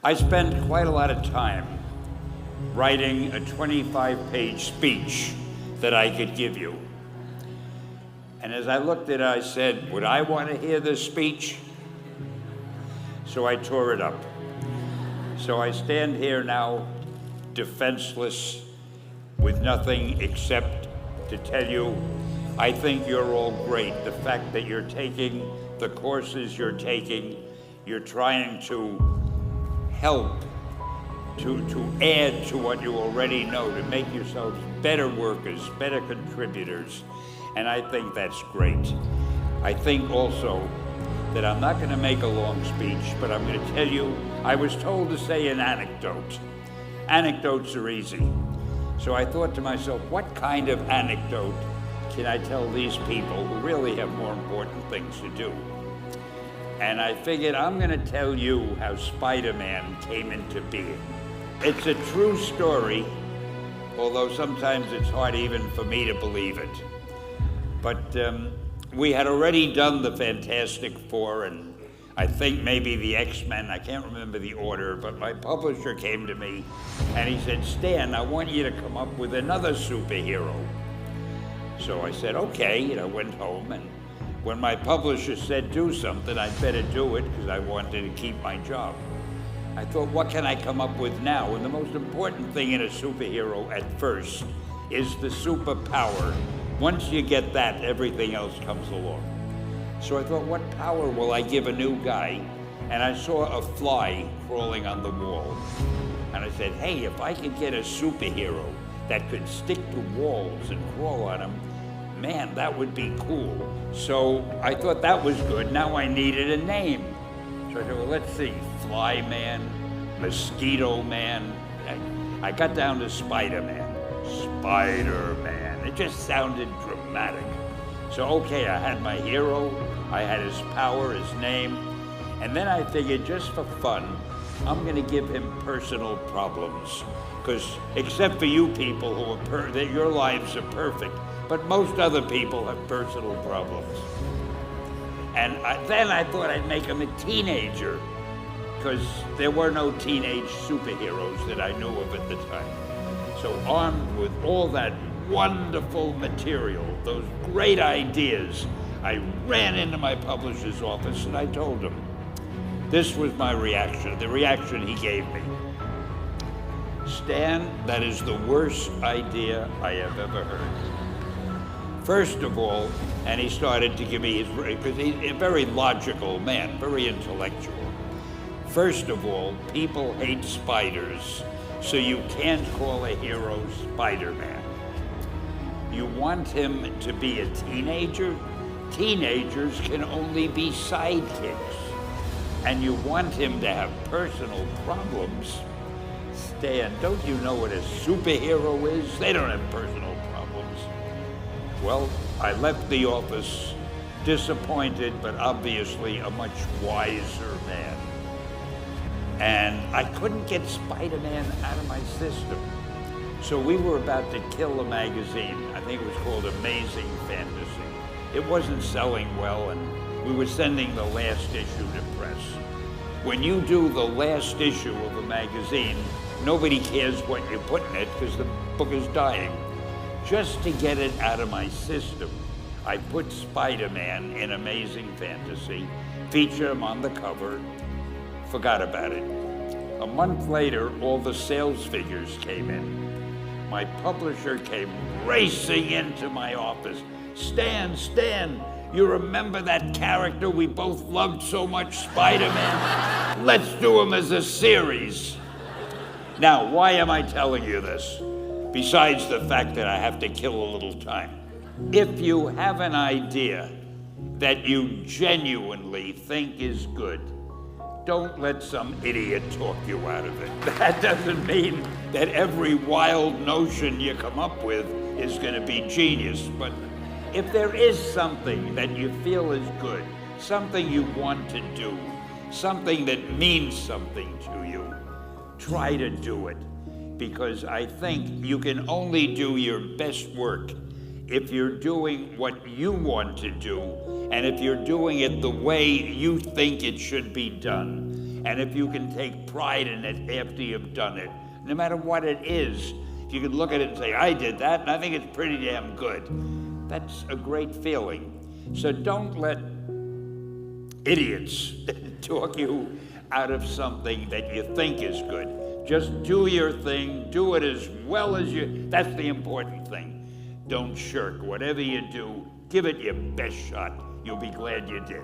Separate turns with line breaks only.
I spent quite a lot of time writing a 25-page speech that I could give you. And as I looked at it, I said, would I want to hear this speech? So I tore it up. So I stand here now, defenseless, with nothing except to tell you, I think you're all great. The fact that you're taking the courses you're taking, you're trying to help, to add to what you already know, to make yourselves better workers, better contributors, and I think that's great. I think also that I'm not going to make a long speech, but I'm going to tell you, I was told to say an anecdote. Anecdotes are easy. So I thought to myself, what kind of anecdote can I tell these people who really have more important things to do? And I figured I'm going to tell you how SpiderMan came into being. It's a true story, although sometimes it's hard even for me to believe it. But we had already done the Fantastic Four and I think maybe the X-Men, I can't remember the order, but my publisher came to me and he said, Stan, I want you to come up with another superhero. So I said, okay, and I went home, and when my publisher said do something, I'd better do it because I wanted to keep my job. I thought, what can I come up with now? And the most important thing in a superhero at first is the superpower. Once you get that, everything else comes along. So I thought, what power will I give a new guy? And I saw a fly crawling on the wall. And I said, hey, if I could get a superhero that could stick to walls and crawl on them, man, that would be cool. So I thought that was good. Now I needed a name. So I thought, well, let's see, Fly Man, Mosquito Man. I got down to SpiderMan. SpiderMan. It just sounded dramatic. So, okay, I had my hero, I had his power, his name, and then I figured just for fun, I'm gonna give him personal problems. Because except for you people who are that your lives are perfect, but most other people have personal problems. And then I thought I'd make him a teenager, because there were no teenage superheroes that I knew of at the time. So armed with all that wonderful material, those great ideas, I ran into my publisher's office and I told him. This was my reaction, the reaction he gave me. Stan, that is the worst idea I have ever heard. First of all, and he started to give me his, because he's a very logical man, very intellectual. First of all, people hate spiders, so you can't call a hero Spider-Man. You want him to be a teenager? Teenagers can only be sidekicks. And you want him to have personal problems? Stan, don't you know what a superhero is? They don't have personal problems. Well, I left the office disappointed, but obviously a much wiser man. And I couldn't get Spider-Man out of my system. So we were about to kill a magazine. I think it was called Amazing Fantasy. It wasn't selling well, and we were sending the last issue to press. When you do the last issue of a magazine, nobody cares what you put in it because the book is dying. Just to get it out of my system, I put Spider-Man in Amazing Fantasy, featured him on the cover, forgot about it. A month later, all the sales figures came in. My publisher came racing into my office. Stan, you remember that character we both loved so much, Spider-Man? Let's do him as a series. Now, why am I telling you this? Besides the fact that I have to kill a little time. If you have an idea that you genuinely think is good, don't let some idiot talk you out of it. That doesn't mean that every wild notion you come up with is going to be genius, but if there is something that you feel is good, something you want to do, something that means something to you, try to do it. Because I think you can only do your best work if you're doing what you want to do, and if you're doing it the way you think it should be done. And if you can take pride in it after you've done it, no matter what it is, if you can look at it and say, I did that, and I think it's pretty damn good, that's a great feeling. So don't let idiots talk you out of something that you think is good. Just do your thing, do it as well as that's the important thing. Don't shirk. Whatever you do, give it your best shot. You'll be glad you did.